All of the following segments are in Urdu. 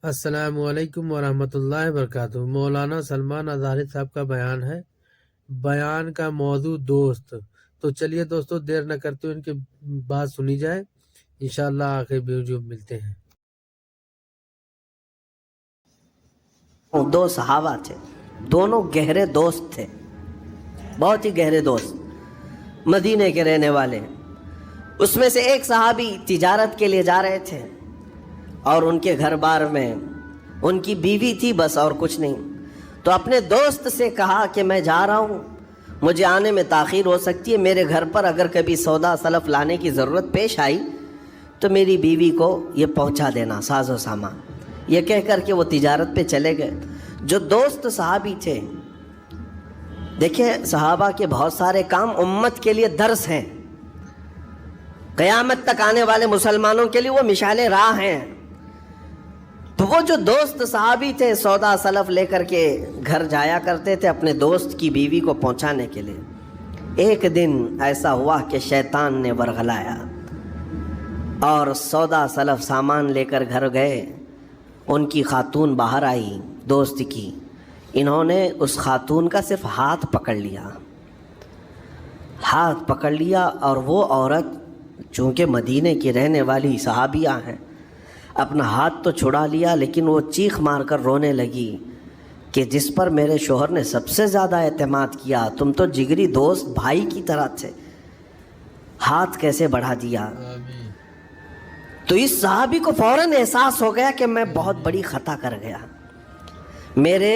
السلام علیکم ورحمۃ اللہ وبرکاتہ۔ مولانا سلمان اظہری صاحب کا بیان ہے، بیان کا موضوع دوست۔ تو چلیے دوستو، دیر نہ کرتے ہوئے ان کی بات سنی جائے، انشاءاللہ آخر ویڈیو ملتے ہیں۔ دو صحابہ تھے، دونوں گہرے دوست تھے، بہت ہی گہرے دوست، مدینے کے رہنے والے۔ اس میں سے ایک صحابی تجارت کے لیے جا رہے تھے اور ان کے گھر بار میں ان کی بیوی تھی بس، اور کچھ نہیں۔ تو اپنے دوست سے کہا کہ میں جا رہا ہوں، مجھے آنے میں تاخیر ہو سکتی ہے، میرے گھر پر اگر کبھی سودا سلف لانے کی ضرورت پیش آئی تو میری بیوی کو یہ پہنچا دینا، ساز و سامان۔ یہ کہہ کر کے وہ تجارت پہ چلے گئے۔ جو دوست صحابی تھے، دیکھیں صحابہ کے بہت سارے کام امت کے لیے درس ہیں، قیامت تک آنے والے مسلمانوں کے لیے وہ مشعل راہ ہیں۔ تو وہ جو دوست صحابی تھے سودا سلف لے کر کے گھر جایا کرتے تھے اپنے دوست کی بیوی کو پہنچانے کے لیے۔ ایک دن ایسا ہوا کہ شیطان نے ورغلایا اور سودا سلف سامان لے کر گھر گئے۔ ان کی خاتون باہر آئی دوست کی، انہوں نے اس خاتون کا صرف ہاتھ پکڑ لیا اور وہ عورت چونکہ مدینے کی رہنے والی صحابیہ ہیں، اپنا ہاتھ تو چھڑا لیا لیکن وہ چیخ مار کر رونے لگی کہ جس پر میرے شوہر نے سب سے زیادہ اعتماد کیا، تم تو جگری دوست بھائی کی طرح تھے، ہاتھ کیسے بڑھا دیا۔ تو اس صحابی کو فوراً احساس ہو گیا کہ میں بہت بڑی خطا کر گیا، میرے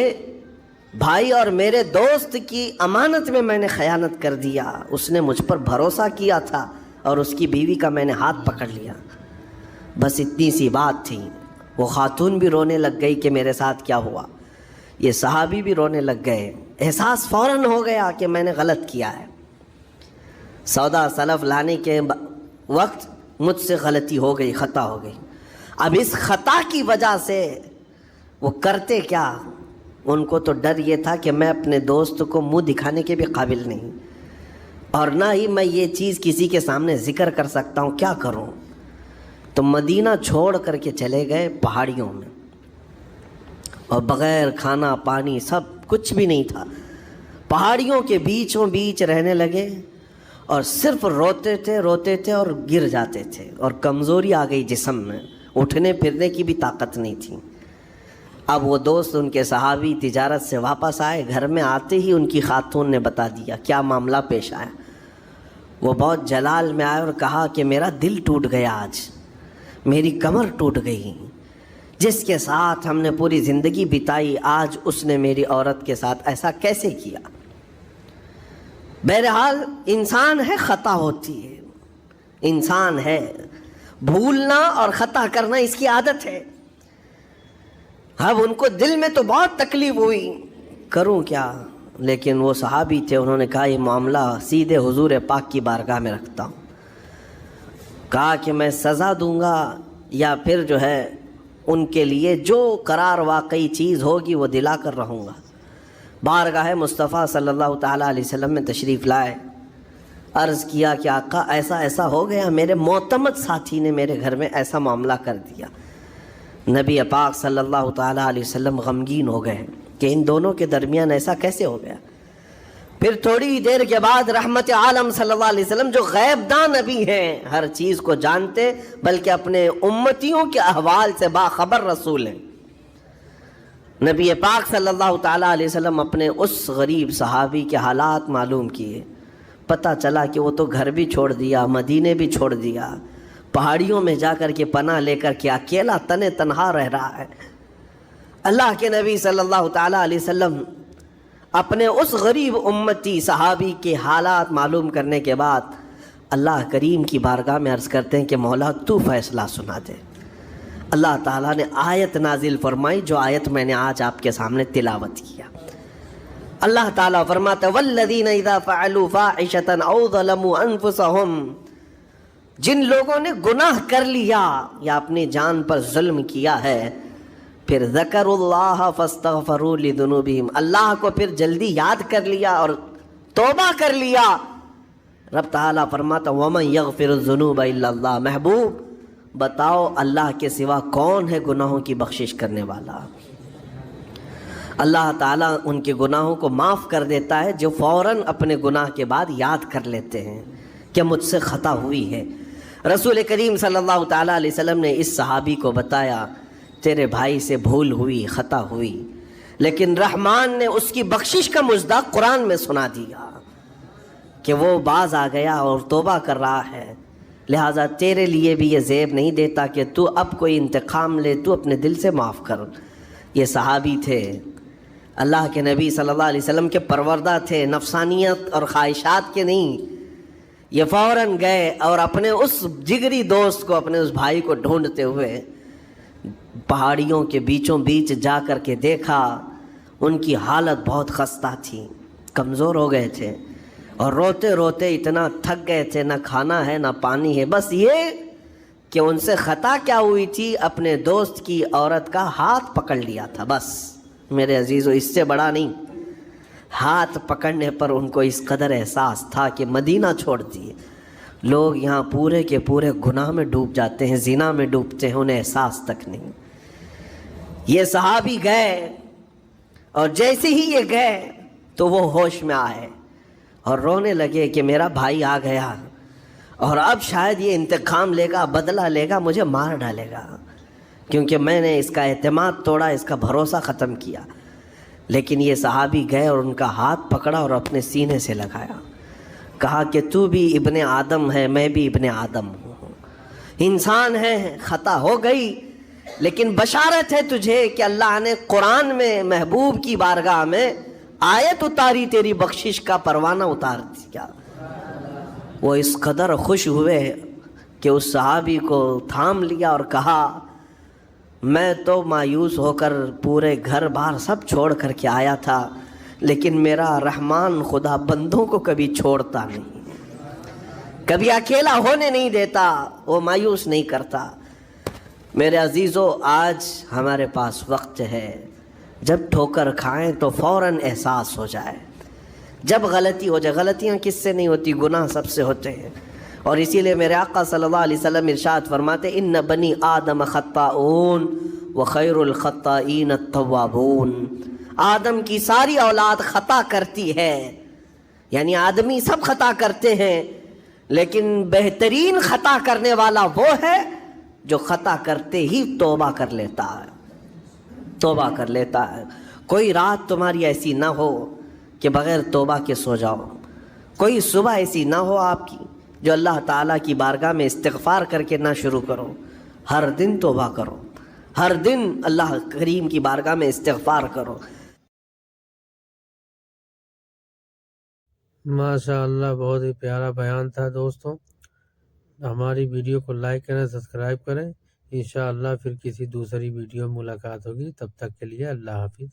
بھائی اور میرے دوست کی امانت میں نے خیانت کر دیا، اس نے مجھ پر بھروسہ کیا تھا اور اس کی بیوی کا میں نے ہاتھ پکڑ لیا۔ بس اتنی سی بات تھی، وہ خاتون بھی رونے لگ گئی کہ میرے ساتھ کیا ہوا، یہ صحابی بھی رونے لگ گئے، احساس فوراً ہو گیا کہ میں نے غلط کیا ہے، سودا سلف لانے کے وقت مجھ سے غلطی ہو گئی، خطا ہو گئی۔ اب اس خطا کی وجہ سے وہ کرتے کیا، ان کو تو ڈر یہ تھا کہ میں اپنے دوست کو منہ دکھانے کے بھی قابل نہیں، اور نہ ہی میں یہ چیز کسی کے سامنے ذکر کر سکتا ہوں، کیا کروں۔ تو مدینہ چھوڑ کر کے چلے گئے پہاڑیوں میں، اور بغیر کھانا پانی سب کچھ بھی نہیں تھا، پہاڑیوں کے بیچوں بیچ رہنے لگے، اور صرف روتے تھے اور گر جاتے تھے، اور کمزوری آ گئی جسم میں، اٹھنے پھرنے کی بھی طاقت نہیں تھی۔ اب وہ دوست ان کے صحابی تجارت سے واپس آئے، گھر میں آتے ہی ان کی خاتون نے بتا دیا کیا معاملہ پیش آیا۔ وہ بہت جلال میں آئے اور کہا کہ میرا دل ٹوٹ گیا، آج میری کمر ٹوٹ گئی، جس کے ساتھ ہم نے پوری زندگی بتائی آج اس نے میری عورت کے ساتھ ایسا کیسے کیا۔ بہرحال انسان ہے، خطا ہوتی ہے، انسان ہے، بھولنا اور خطا کرنا اس کی عادت ہے۔ اب ان کو دل میں تو بہت تکلیف ہوئی، کروں کیا، لیکن وہ صحابی تھے، انہوں نے کہا یہ معاملہ سیدھے حضور پاک کی بارگاہ میں رکھتا ہوں، کہا کہ میں سزا دوں گا یا پھر جو ہے ان کے لیے جو قرار واقعی چیز ہوگی وہ دلا کر رہوں گا۔ بارگاہ مصطفیٰ صلی اللہ تعالیٰ علیہ وسلم میں تشریف لائے، عرض کیا کہ آقا ایسا ایسا ہو گیا، میرے معتمد ساتھی نے میرے گھر میں ایسا معاملہ کر دیا۔ نبی پاک صلی اللہ تعالیٰ علیہ وسلم غمگین ہو گئے کہ ان دونوں کے درمیان ایسا کیسے ہو گیا۔ پھر تھوڑی دیر کے بعد رحمت عالم صلی اللہ علیہ وسلم جو غیب داں نبی ہیں، ہر چیز کو جانتے بلکہ اپنے امتیوں کے احوال سے باخبر رسول ہیں، نبی پاک صلی اللہ تعالیٰ علیہ وسلم اپنے اس غریب صحابی کے حالات معلوم کیے، پتہ چلا کہ وہ تو گھر بھی چھوڑ دیا، مدینے بھی چھوڑ دیا، پہاڑیوں میں جا کر کے پناہ لے کر کے اکیلا تنہا رہ رہا ہے۔ اللہ کے نبی صلی اللہ تعالیٰ علیہ وسلم اپنے اس غریب امتی صحابی کے حالات معلوم کرنے کے بعد اللہ کریم کی بارگاہ میں عرض کرتے ہیں کہ مولا تو فیصلہ سنا دے۔ اللہ تعالیٰ نے آیت نازل فرمائی، جو آیت میں نے آج آپ کے سامنے تلاوت کیا۔ اللہ تعالیٰ فرماتا ہے والذین اذا فعلوا فاحشۃ او ظلموا انفسهم، جن لوگوں نے گناہ کر لیا یا اپنی جان پر ظلم کیا ہے، پھر ذکروا اللہ فاستغفروا لذنوبہم، اللہ کو پھر جلدی یاد کر لیا اور توبہ کر لیا، رب تعالیٰ فرماتا وَمَن يَغْفِرُ الذُّنُوبَ إِلَّا اللَّهُ، محبوب بتاؤ اللہ کے سوا کون ہے گناہوں کی بخشش کرنے والا؟ اللہ تعالیٰ ان کے گناہوں کو معاف کر دیتا ہے جو فوراً اپنے گناہ کے بعد یاد کر لیتے ہیں کہ مجھ سے خطا ہوئی ہے۔ رسول کریم صلی اللہ تعالیٰ علیہ وسلم نے اس صحابی کو بتایا تیرے بھائی سے بھول ہوئی، خطا ہوئی، لیکن رحمان نے اس کی بخشش کا مصداق قرآن میں سنا دیا کہ وہ باز آ گیا اور توبہ کر رہا ہے، لہٰذا تیرے لیے بھی یہ زیب نہیں دیتا کہ تو اب کوئی انتقام لے، تو اپنے دل سے معاف کر۔ یہ صحابی تھے، اللہ کے نبی صلی اللہ علیہ وسلم کے پروردہ تھے، نفسانیت اور خواہشات کے نہیں۔ یہ فوراً گئے اور اپنے اس جگری دوست کو، اپنے اس بھائی کو ڈھونڈتے ہوئے پہاڑیوں کے بیچوں بیچ جا کر کے دیکھا، ان کی حالت بہت خستہ تھی، کمزور ہو گئے تھے اور روتے روتے اتنا تھک گئے تھے، نہ کھانا ہے نہ پانی ہے، بس یہ کہ ان سے خطا کیا ہوئی تھی، اپنے دوست کی عورت کا ہاتھ پکڑ لیا تھا، بس میرے عزیزو اس سے بڑا نہیں۔ ہاتھ پکڑنے پر ان کو اس قدر احساس تھا کہ مدینہ چھوڑ دیے، لوگ یہاں پورے کے پورے گناہ میں ڈوب جاتے ہیں، زنا میں ڈوبتے ہیں، انہیں احساس تک نہیں۔ یہ صحابی گئے اور جیسے ہی یہ گئے تو وہ ہوش میں آئے اور رونے لگے کہ میرا بھائی آ گیا اور اب شاید یہ انتقام لے گا، بدلہ لے گا، مجھے مار ڈالے گا، کیونکہ میں نے اس کا اعتماد توڑا، اس کا بھروسہ ختم کیا۔ لیکن یہ صحابی گئے اور ان کا ہاتھ پکڑا اور اپنے سینے سے لگایا، کہا کہ تو بھی ابن آدم ہے، میں بھی ابن آدم ہوں، انسان ہے، خطا ہو گئی، لیکن بشارت ہے تجھے کہ اللہ نے قرآن میں محبوب کی بارگاہ میں آیت اتاری، تیری بخشش کا پروانہ اتار دیا۔ وہ اس قدر خوش ہوئے کہ اس صحابی کو تھام لیا اور کہا میں تو مایوس ہو کر پورے گھر بار سب چھوڑ کر کے آیا تھا، لیکن میرا رحمان خدا بندوں کو کبھی چھوڑتا نہیں، کبھی اکیلا ہونے نہیں دیتا، وہ مایوس نہیں کرتا۔ میرے عزیزو، آج ہمارے پاس وقت ہے، جب ٹھوکر کھائیں تو فوراً احساس ہو جائے، جب غلطی ہو جائے۔ غلطیاں کس سے نہیں ہوتی؟ گناہ سب سے ہوتے ہیں، اور اسی لیے میرے آقا صلی اللہ علیہ وسلم ارشاد فرماتے ان بنی آدم خطاؤن وخیر الخطائین التوابون، آدم کی ساری اولاد خطا کرتی ہے، یعنی آدمی سب خطا کرتے ہیں، لیکن بہترین خطا کرنے والا وہ ہے جو خطا کرتے ہی توبہ کر لیتا ہے، توبہ کر لیتا ہے۔ کوئی رات تمہاری ایسی نہ ہو کہ بغیر توبہ کے سو جاؤ، کوئی صبح ایسی نہ ہو آپ کی جو اللہ تعالیٰ کی بارگاہ میں استغفار کر کے نہ شروع کرو۔ ہر دن توبہ کرو، ہر دن اللہ کریم کی بارگاہ میں استغفار کرو۔ ماشاء اللہ، بہت ہی پیارا بیان تھا دوستوں۔ ہماری ویڈیو کو لائک کریں، سبسکرائب کریں، انشاءاللہ پھر کسی دوسری ویڈیو میں ملاقات ہوگی، تب تک کے لیے اللہ حافظ۔